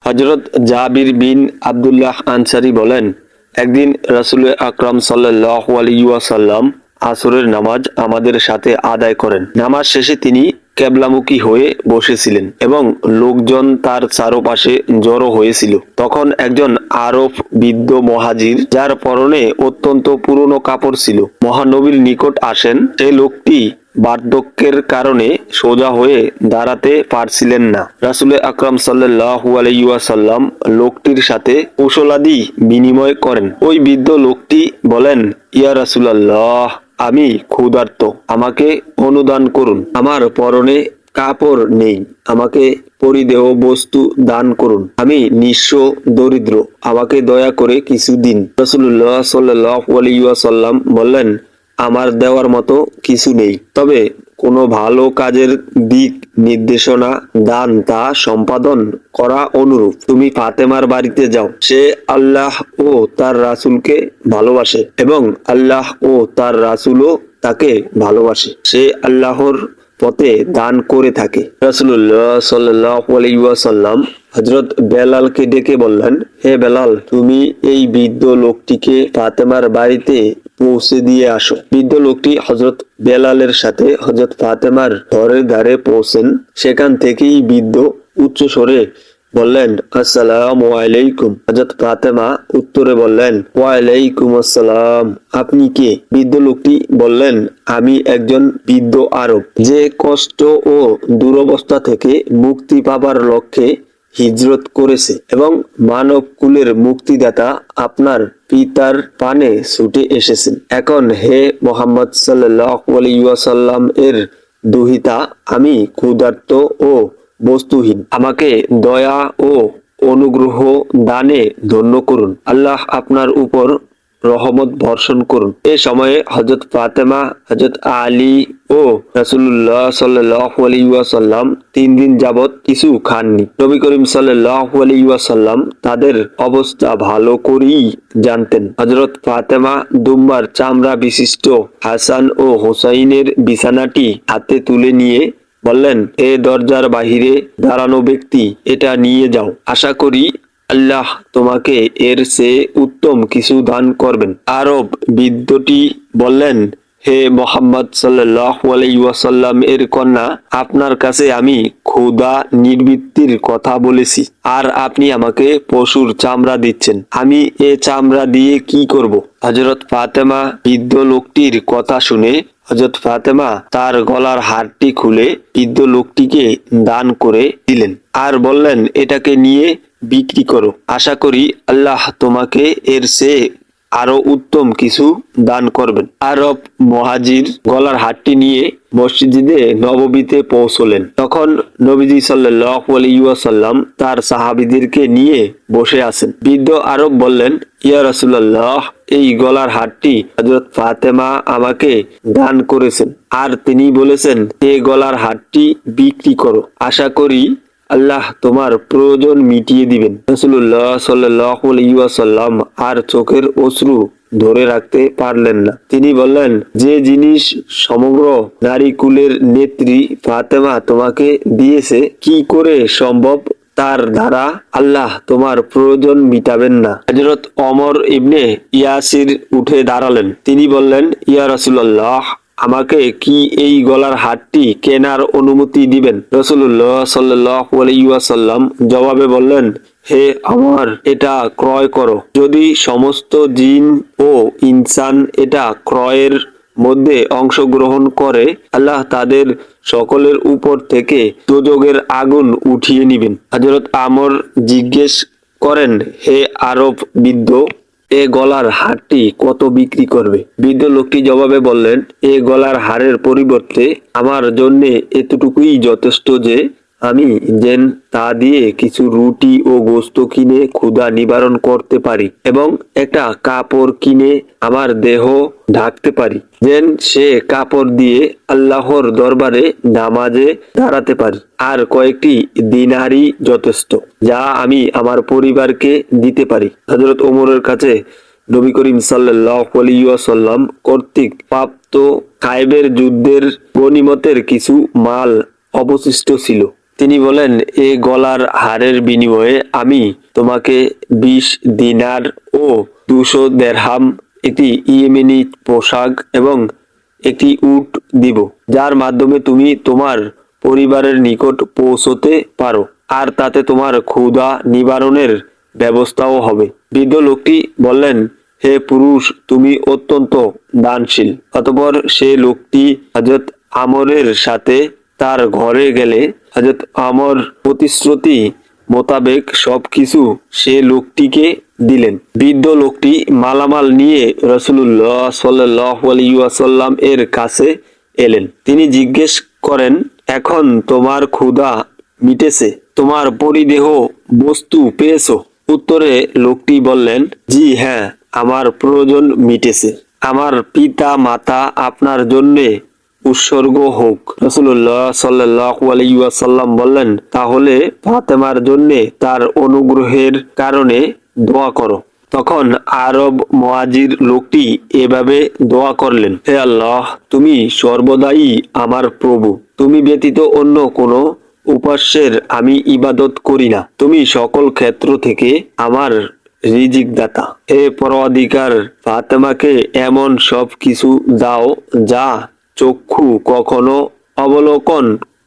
হযরত জাবির বিন আব্দুল্লাহ আনসারী বলেন, একদিন রাসূল আকরাম সাল্লাল্লাহু আলাইহি ওয়াসাল্লাম আসরের নামাজ আমাদের সাথে আদায় করেন। নামাজ শেষে তিনি কেবলামুখী হয়ে বসেছিলেন এবং লোকজন তার চারপাশে জড়ো হয়েছিল। তখন একজন আরব বৃদ্ধ মুহাজির, যার পরনে অত্যন্ত পুরনো কাপড় ছিল, মহানবীর নিকট আসেন। সেই লোকটি বার্ধক্যের কারণে সোজা হয়ে দাঁড়াতে পারছিলেন না। রাসূল আকরাম সাল্লাল্লাহু আলাইহি ওয়াসাল্লাম লোকটির সাথে কুশলাদি বিনিময় করেন। ওই বৃদ্ধ লোকটি বলেন, ইয়া রাসূলুল্লাহ, আমি ক্ষুধার্ত, আমাকে অনুদান করুন। আমার পরনে কাপড় নেই, আমাকে পরিধেয় বস্তু দান করুন। আমি নিঃস্ব, দরিদ্র, আমাকে দয়া করে কিছু দিন। রাসূলুল্লাহ সাল্লাল্লাহু আলাইহি ওয়াসাল্লাম বললেন, আমার দেওয়ার মতো কিছু নেই, তবে কোনো ভালো কাজের দিক নির্দেশনা দান তা সম্পাদন করা অনুরূপ। তুমি ফাতেমার বাড়িতে যাও, সে আল্লাহ ও তার রাসূলকে ভালোবাসে এবং আল্লাহ ও তার রাসূলও তাকে ভালোবাসে। সে আল্লাহর পথে দান করে থাকে। রাসূলুল্লাহ সাল্লাল্লাহু আলাইহি ওয়াসাল্লাম হযরত বেলালকে ডেকে বললেন, হে বেলাল, তুমি এই বৃদ্ধ লোকটিকে ফাতেমার বাড়িতে পৌঁছে দিয়ে আসো। বৃদ্ধ লোকটি হযরত বেলালের সাথে হযরত ফাতেমার ঘরের ধারে পৌঁছেন। সেখান থেকেই বৃদ্ধ উচ্চ স্বরে বললেন, আসসালামু আলাইকুম। হযরত ফাতেমা উত্তরে বললেন, ওয়ালাইকুম আসসালাম। আপনি কে? বৃদ্ধ লোকটি বললেন, আমি একজন বৃদ্ধ আরব, যে কষ্ট ও দুরবস্থা থেকে মুক্তি পাবার লক্ষ্যে হিজরত করেছে এবং মানব কুলের মুক্তিদাতা আপনার পিতার পানে ছুটে এসেছেন। এখন হে মুহাম্মদ সাল্লাল্লাহু আলাইহি ওয়াসাল্লাম এর দুহিতা, আমি ক্ষুধার্ত ও বস্তুহীন, আমাকে দয়া ও অনুগ্রহ দানে ধন্য করুন। আল্লাহ আপনার উপর রহমত বর্ষণ করুন। এ সময়ে হযরত ফাতেমা, হযরত আলী ও রাসূলুল্লাহ সাল্লাল্লাহু আলাইহি ওয়াসাল্লাম 3 দিন যাবত কিছু খাননি। নবী করিম সাল্লাল্লাহু আলাইহি ওয়াসাল্লাম তাদের অবস্থা ভালো করেই জানতেন। হযরত ফাতেমা দুম্বার চামড়া বিশিষ্ট হাসান ও হোসাইনের বিছানাটি হাতে তুলে নিয়ে বললেন, এ দরজার বাহিরে দাঁড়ানো ব্যক্তি, এটা নিয়ে যাও। আশা করি আল্লাহ তোমাকে এর চেয়ে উত্তম কিছু দান করবেন। আরব বৃদ্ধটি বললেন, হে মুহাম্মদ সাল্লাল্লাহু আলাইহি ওয়াসাল্লাম এর কন্যা, আপনার কাছে আমি ক্ষুধা নিবৃত্তির কথা বলেছি, আর আপনি আমাকে পশুর চামড়া দিচ্ছেন। আমি এ চামড়া দিয়ে কি করব? হযরত ফাতেমা বৃদ্ধ লোকটির কথা শুনে হযরত ফাতেমা তার গলার হারটি খুলে বৃদ্ধ লোকটিকে দান করে দিলেন আর বললেন, এটাকে নিয়ে বিক্রি করো। আশা করি আল্লাহ তোমাকে এর চেয়ে আরো উত্তম কিছু দান করবেন। আরব মুহাজির গলার হারটি নিয়ে মসজিদে নববীতে পৌঁছলেন। তখন নবীজি সাল্লাল্লাহু আলাইহি ওয়াসাল্লাম তার সাহাবীদেরকে নিয়ে বসে আছেন। বৃদ্ধ আরব বললেন, ইয়া রাসূলুল্লাহ, এই গলার হারটি হযরত ফাতেমা আমাকে দান করেছেন, আর তিনি বলেছেন, এই গলার হারটি বিক্রি করো। আশা করি আল্লাহ তোমার প্রয়োজন মিটিয়ে দিবেন। রাসূলুল্লাহ সাল্লাল্লাহু আলাইহি ওয়াসাল্লাম আর চোখের অশ্রু ধরে রাখতে পারলেন না। তিনি বললেন, যে জিনিস সমগ্র নারী কুলের নেত্রী ফাতেমা তোমাকে দিয়েছে, কি করে সম্ভব তার দ্বারা আল্লাহ তোমার প্রয়োজন মিটাবেন না? হযরত ওমর ইবনে ইয়াসির উঠে দাঁড়ালেন। তিনি বললেন, ইয়া রাসূলুল্লাহ, আমাকে কি এই গলার হারটি কেনার অনুমতি দিবেন? রাসূলুল্লাহ সাল্লাল্লাহু আলাইহি ওয়াসাল্লাম জবাবে বললেন, হে ওমর, এটা ক্রয় করো। যদি সমস্ত জিন ও ইনসান এটা ক্রয়ের মধ্যে অংশগ্রহণ করে, আল্লাহ তাদের সকলের উপর থেকে দোজখের আগুন উঠিয়ে নিবেন। হযরত আমর জিজ্ঞেস করেন, হে আরব বৃদ্ধ, এ গলার হারটি কত বিক্রি করবে? বৃদ্ধ লোকটি জবাবে বললেন, এ গলার হারের পরিবর্তে আমার জন্য এতটুকুই যথেষ্ট যে আমি যেন তা দিয়ে কিছু রুটি ও গোশত কিনে ক্ষুধা নিবারণ করতে পারি এবং একটা কাপড় কিনে আমার দেহ ঢাকতে পারি, যেন সে কাপড় দিয়ে আল্লাহর দরবারে নামাজে দাঁড়াতে পারি। আর কয়েকটি দিনারই যথেষ্ট, যা আমি আমার পরিবারকে দিতে পারি। হযরত ওমরের কাছে নবী করিম সাল্লাল্লাহু আলাইহি ওয়াসাল্লাম কর্তৃক প্রাপ্ত খায়বের যুদ্ধের গনিমতের কিছু মাল অবশিষ্ট ছিল। তিনি বলেন, এ গলার হারের বিনিময়ে আমি তোমাকে 20 দিনার ও 200 দেরহাম, একটি ইয়েমেনি পোশাক এবং একটি উট দিব, যার মাধ্যমে তুমি তোমার পরিবারের নিকট পৌঁছতে পারো, আর তাতে তোমার ক্ষুধা নিবারণের ব্যবস্থাও হবে। বৃদ্ধ লোকটি বললেন, হে পুরুষ, তুমি অত্যন্ত দানশীল। অতঃপর সে লোকটি হযরত আমরের সাথে তার ঘরে গেলে হযরত আমর প্রতিশ্রুতি মোতাবেক সবকিছু সে লোকটিকে দিলেন। বৃদ্ধ লোকটি মালামাল নিয়ে রাসূলুল্লাহ সাল্লাল্লাহু আলাইহি ওয়াসাল্লাম এর কাছে এলেন। তিনি জিজ্ঞেস করেন, এখন তোমার ক্ষুধা মিটেছে? তোমার পরিদেহ বস্তু পেয়েছো? উত্তরে লোকটি বললেন, জি হ্যাঁ, আমার প্রয়োজন মিটেছে। আমার পিতা মাতা আপনার জন্যে উৎসর্গ হোক। রাসূলুল্লাহ সাল্লাল্লাহু আলাইহি ওয়াসাল্লাম বললেন, তাহলে ফাতেমার জন্যে তার অনুগ্রহের কারণে দোয়া করো। তখন আরব মুহাজির লোকটি এভাবে দোয়া করলেন, হে আল্লাহ, তুমি সর্বদাই আমার প্রভু। তুমি ব্যতীত অন্য কোনো উপাস্যের আমি ইবাদত করি না। তুমি সকল ক্ষেত্র থেকে আমার রিজিক দাতা। হে পরওয়ারদিগার, ফাতেমাকে এমন সব কিছু দাও যা চক্ষু কখনো অবলোকন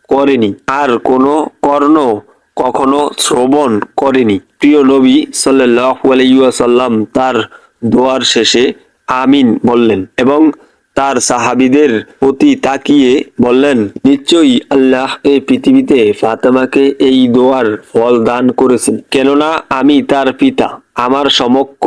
করেনি, আর কোনো কর্ণ কখনো শ্রবণ করেনি। প্রিয় নবী সাল্লাল্লাহু আলাইহি ওয়াসাল্লাম তার দোয়ার শেষে আমিন বললেন এবং তার সাহাবীদের প্রতি তাকিয়ে বললেন, নিশ্চয়ই আল্লাহ এই পৃথিবীতে ফাতেমাকে এই দোয়ার ফল দান করেছেন, কেননা আমি তার পিতা। আমার সমক্ষ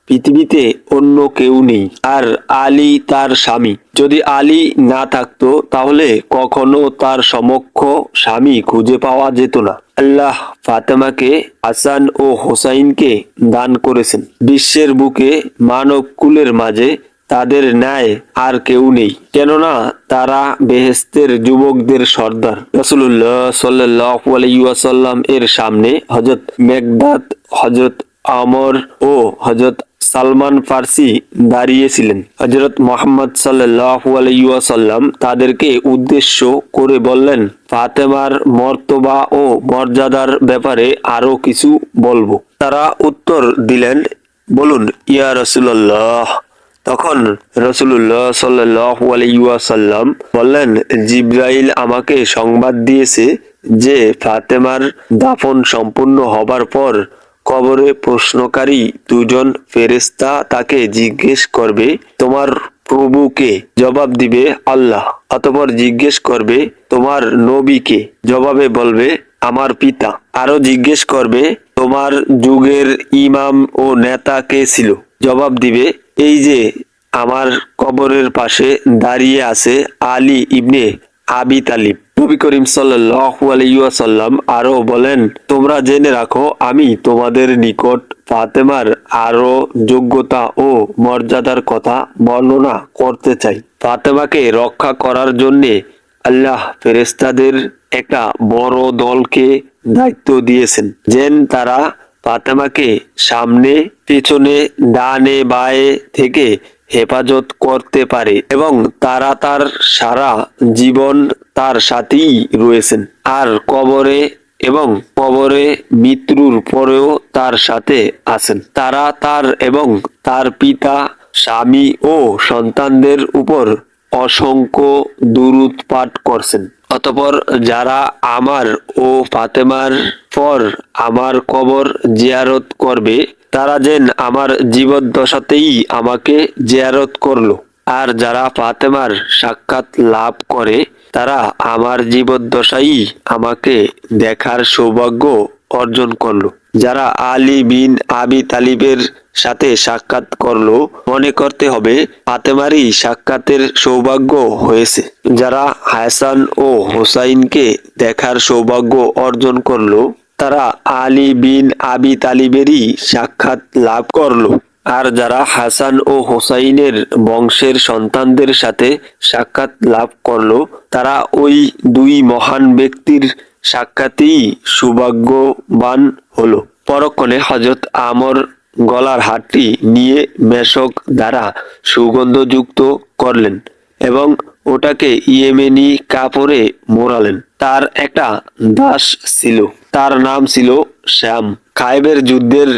পৃথিবীতে অন্য কেউ নেই, আর আলী তার স্বামী। যদি আলী না থাকতো তাহলে কখনো তার সমক্ষ স্বামী খুঁজে পাওয়া যেত না। আল্লাহ ফাতেমাকে হাসান ও হোসাইনকে দান করেছেন। বিশ্বের বুকে মানব কুলের মাঝে তাদের ন্যায় আর কেউ নেই, কেননা তারা বেহেশতের যুবকদের সর্দার। রাসূলুল্লাহ সাল্লাল্লাহু আলাইহি ওয়াসাল্লাম এর সামনে হযরত মেকদাদ, হযরত আমর ও হযরত সালমান ফার্সি দাঁড়িয়েছিলেন। হযরত মুহাম্মদ সাল্লাল্লাহু আলাইহি ওয়াসাল্লাম তাদেরকে উদ্দেশ্য করে বললেন, ফাতেমার মর্তবা ও মর্যাদার ব্যাপারে আরো কিছু বলবো। তারা উত্তর দিলেন, বলুন ইয়া রাসূলুল্লাহ। তখন রাসূলুল্লাহ সাল্লাল্লাহু আলাইহি ওয়াসাল্লাম বললেন, জিবরাইল আমাকে সংবাদ দিয়েছে যে ফাতেমার দাফন সম্পূর্ণ হবার পর কবরে প্রশ্নকারী দুজন ফেরেশতা তাকে জিজ্ঞেস করবে, তোমার প্রভুকে? জবাব দিবে, আল্লাহ। অতঃপর জিজ্ঞেস করবে, তোমার নবীকে? জবাবে বলবে, আমার পিতা। আরো জিজ্ঞেস করবে, তোমার যুগের ইমাম ও নেতা কে ছিল? জবাব দিবে, এই যে আমার কবরের পাশে দাঁড়িয়ে আছে আলী ইবনে আবি তালিব। নবী করিম সাল্লাল্লাহু আলাইহি ওয়াসাল্লাম আরো বলেন, তোমরা জেনে রাখো, আমি তোমাদের নিকট ফাতেমার আরো যোগ্যতা ও মর্যাদার কথা বর্ণনা করতে চাই। ফাতেমাকে রক্ষা করার জন্যে আল্লাহ ফেরেশতাদের একটা বড় দলকে দায়িত্ব দিয়েছেন, যেন তারা ফাতেমাকে সামনে, পেছনে, ডানে বায়ে থেকে হেফাজত করতে পারে এবং তারা তার সারা জীবন তার সাথেই রয়েছেন, আর কবরে এবং কবরে মৃত্যুর পরেও তার সাথে আছেন। তারা তার এবং তার পিতা, স্বামী ও সন্তানদের উপর অসংখ্য দুরূদ পাঠ করছেন। অতঃপর যারা আমার ও ফাতেমার পর আমার কবর জিয়ারত করবে, তারা যেন আমার জীবদ্দশাতেই আমাকে জিয়ারত করলো, আর যারা ফাতেমার সাক্ষাৎ লাভ করে তারা আমার জীবদ্দশাই আমাকে দেখার সৌভাগ্য অর্জন করলো। যারা আলী বিন আবি তালিবের সাথে সাক্ষাৎ করলো, মনে করতে হবে ফাতেমারই সাক্ষাতের সৌভাগ্য হয়েছে। যারা হাসান ও হোসাইনকে দেখার সৌভাগ্য অর্জন করলো, তারা আলী বিন আবি তালিবেরই সাক্ষাৎ লাভ করলো। আর যারা হাসান ও হোসাইনের বংশের সন্তানদের সাথে সাক্ষাৎ লাভ করলো, তারা ওই দুই মহান ব্যক্তির সাক্ষাতেই সৌভাগ্যবান হলো। পরক্ষণে হযরত আমর গলার হারটি নিয়ে মেশক দ্বারা সুগন্ধযুক্ত করলেন এবং ওটাকে ইয়েমেনি কাপড়ে মোড়ালেন। তার একটা দাস ছিল, তার নাম ছিল শ্যাম। খাইবের যুদ্ধের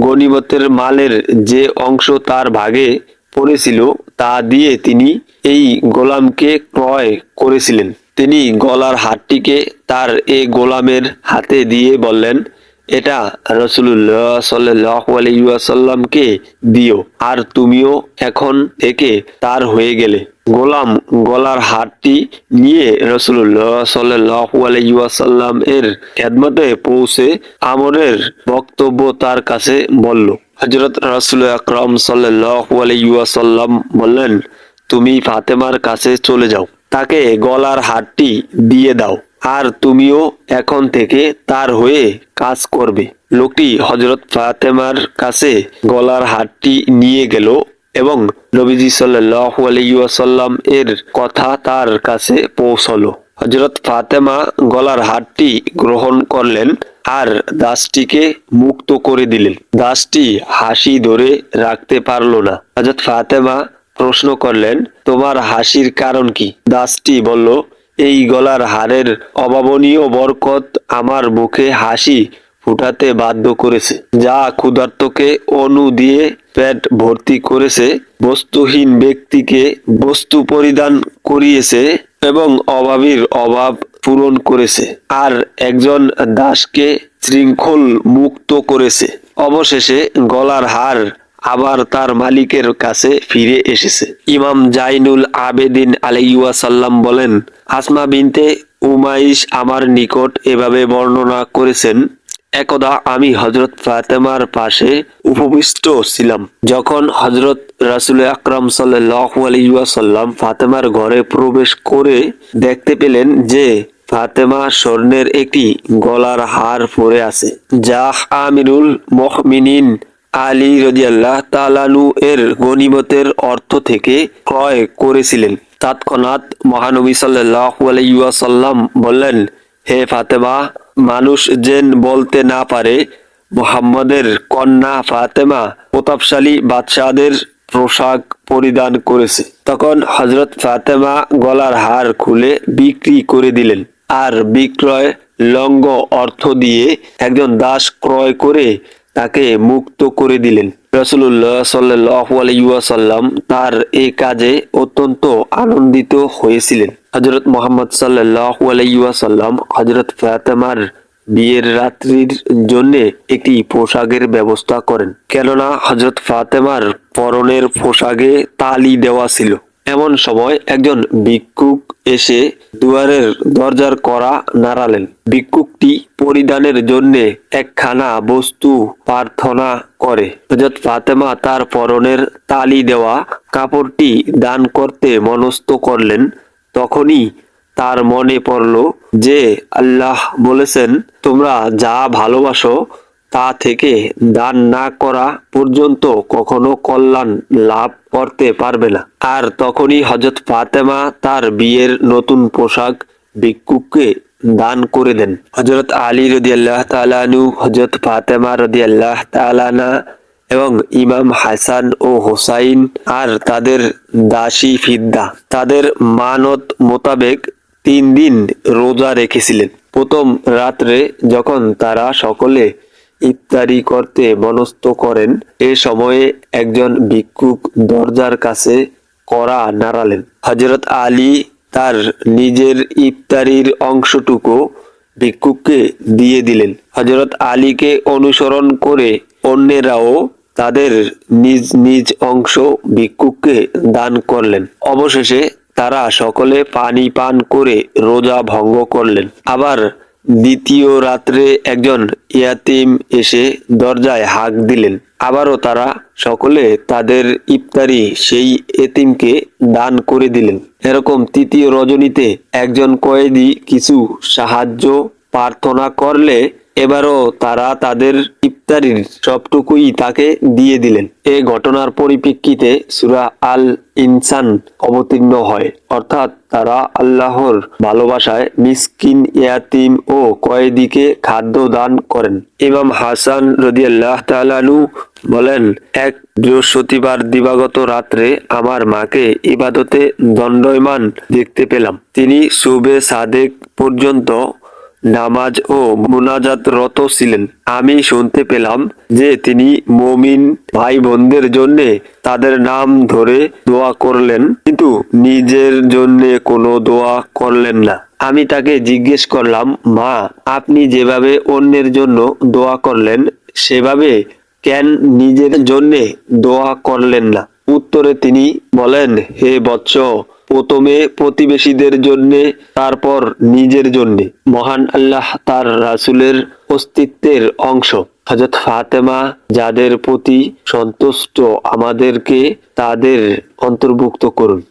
গনিমতের মালের যে অংশ তার ভাগে পড়েছিল তা দিয়ে তিনি এই গোলামকে ক্রয় করেছিলেন। তিনি গলার হারটিকে তার এই গোলামের হাতে দিয়ে বললেন, এটা রাসূলুল্লাহ সাল্লাল্লাহু আলাইহি ওয়াসাল্লামকে দিও, আর তুমিও এখন থেকে তার হয়ে গেলে। গোলাম গলার হারটি নিয়ে রাসূলুল্লাহ সাল্লাল্লাহু আলাইহি ওয়াসাল্লাম এর খেদমতে পৌঁছে আমরের বক্তব্য তার কাছে বলল। হযরত রাসূল আকরাম সাল্লাল্লাহু আলাইহি ওয়াসাল্লাম বললেন, তুমি ফাতেমার কাছে চলে যাও, তাকে গলার হারটি দিয়ে দাও, আর তুমিও এখন থেকে তার হয়ে কাজ করবে। লোকটি হযরত ফাতেমার কাছে গলার হারটি নিয়ে গেল এবং নবীজি সাল্লাল্লাহু আলাইহি ওয়াসাল্লাম এর কথা তার কাছে পৌঁছলো। হযরত ফাতেমা গলার হারটি গ্রহণ করলেন আর দাসটিকে মুক্ত করে দিলেন। দাসটি হাসি ধরে রাখতে পারল না। হযরত ফাতেমা প্রশ্ন করলেন, তোমার হাসির কারণ কি? দাসটি বলল, এই গলার হারের অভাবনীয় বরকত আমার মুখে হাসি ফুটাতে বাধ্য করেছে, যা ক্ষুধার্তকে অণু দিয়ে পেট ভর্তি করেছে, বস্তুহীন ব্যক্তিকে বস্তু পরিধান করিয়েছে এবং অভাবীর অভাব পূরণ করেছে, আর একজন দাসকে শৃঙ্খল মুক্ত করেছে। অবশেষে গলার হার আবার তার মালিকের কাছে ফিরে এসেছে। ইমাম জাইনুল আবেদিন আলাইহি ওয়াসাল্লাম বলেন, আসমা বিনতে উমাইশ আমার নিকট এভাবে বর্ণনা করেছেন, একদা আমি হযরত ফাতেমার পাশে উপবিষ্ট ছিলাম। যখন হযরত রাসূল আকরাম সাল্লাল্লাহু আলাইহি ওয়াসাল্লাম ফাতেমার ঘরে প্রবেশ করে দেখতে পেলেন যে ফাতেমা স্বর্ণের একটি গলার হার পরে আছে, যা আমিরুল মুমিনিন আলী রাদিয়াল্লাহু তাআলা আনহু এর গনিমতের অর্থ থেকে ক্রয় করেছিলেন। তৎক্ষণাৎ মহানবী সাল্লাল্লাহু আলাইহি ওয়াসাল্লাম বললেন, হে ফাতেমা, মানুষ যেন বলতে না পারে মুহাম্মদের কন্যা ফাতেমা প্রতাপশালী বাদশাহদের পোশাক পরিধান করেছে। তখন হযরত ফাতেমা গলার হার খুলে বিক্রি করে দিলেন আর বিক্রয় লঙ্ঘ অর্থ দিয়ে একজন দাস ক্রয় করে তাকে মুক্ত করে দিলেন। রাসূলুল্লাহ সাল্লাল্লাহু আলাইহি ওয়াসাল্লাম তার এই কাজে অত্যন্ত আনন্দিত হয়েছিলেন। হযরত মুহাম্মদ সাল্লাল্লাহু আলাইহি ওয়াসাল্লাম হযরত ফাতেমার বিয়ের রাত্রির জন্য একটি পোশাকের ব্যবস্থা করেন, কেননা হযরত ফাতেমার পরনের পোশাকে তালি দেওয়া ছিল। এমন সময় একজন ভিক্ষুক এসে দুয়ারের দরজার কড়া নাড়ালেন। ভিক্ষুকটি পরিধানের জন্য একখানা বস্তু প্রার্থনা করে। হযরত ফাতেমা তার পরনের তালি দেওয়া কাপড়টি দান করতে মনস্থ করলেন। তখনই তার মনে পড়ল যে আল্লাহ বলেছেন, তোমরা যা ভালোবাসো তা থেকে দান না করা পর্যন্ত কখনো কল্যাণ লাভ করতে পারবে না। আর তখনই হযরত ফাতেমা তার বিয়ের নতুন পোশাক ভিক্ষুককে দান করে দেন। হযরত আলী রাদিয়াল্লাহু তাআলা আনহু, হযরত ফাতেমা রাদিয়াল্লাহু তাআলা আনহা এবং ইমাম হাসান ও হোসাইন আর তাদের দাসী ফিদ্দা তাদের মানত মোতাবেক 3 দিন রোজা রেখেছিলেন। প্রথম রাত্রে যখন তারা সকলে ইফতারি করতে মনস্থ করেন, এ সময়ে একজন ভিক্ষুক দরজার কাছে কড়া নাড়ালেন। হযরত আলী তার নিজের ইফতারির অংশটুকু ভিক্ষুককে দিয়ে দিলেন। হযরত আলীকে অনুসরণ করে অন্যেরাও তাদের নিজ নিজ অংশ ভিক্ষুককে দান করলেন। অবশেষে তারা সকলে পানি পান করে রোজা ভঙ্গ করলেন। আবার দ্বিতীয় রাত্রে একজন ইয়াতিম এসে দরজায় হাঁক দিলেন। আবারও তারা সকলে তাদের ইফতারি সেই এতিমকে দান করে দিলেন। এরকম তৃতীয় রজনীতে একজন কয়েদি কিছু সাহায্য প্রার্থনা করলে এবারও তারা তাদের ইফতারির সবটুকুই তাকে দিয়ে দিলেন। এই ঘটনার পরিপ্রেক্ষিতে সূরা আল ইনসান অবতীর্ণ হয়, অর্থাৎ তারা আল্লাহর ভালোবাসায় মিসকিন, ইয়াতিম ও কয়েদিকে খাদ্য দান করেন। ইমাম হাসান রাদিয়াল্লাহু তাআলা আনহু বলেন, এক বৃহস্পতিবার দিবাগত রাত্রে আমার মাকে ইবাদতে দণ্ডায়মান দেখতে পেলাম। তিনি সুবে সাদেক পর্যন্ত নামাজ ও মুনাজাতরত ছিলেন। আমি শুনতে পেলাম যে তিনি মুমিন ভাই বোনদের জন্য তাদের নাম ধরে দোয়া করলেন, কিন্তু নিজের জন্য কোনো দোয়া করলেন না। আমি তাকে জিজ্ঞেস করলাম, মা, আপনি যেভাবে অন্যের জন্য দোয়া করলেন সেভাবে কেন নিজের জন্য দোয়া করলেন না? উত্তরে তিনি বলেন, হে বৎস, প্রথমে প্রতিবেশীদের জন্যে, তারপর নিজের জন্যে। মহান আল্লাহ তার রাসূলের অস্তিত্বের অংশ হযরত ফাতেমা যাদের প্রতি সন্তুষ্ট, আমাদেরকে তাদের অন্তর্ভুক্ত করুন।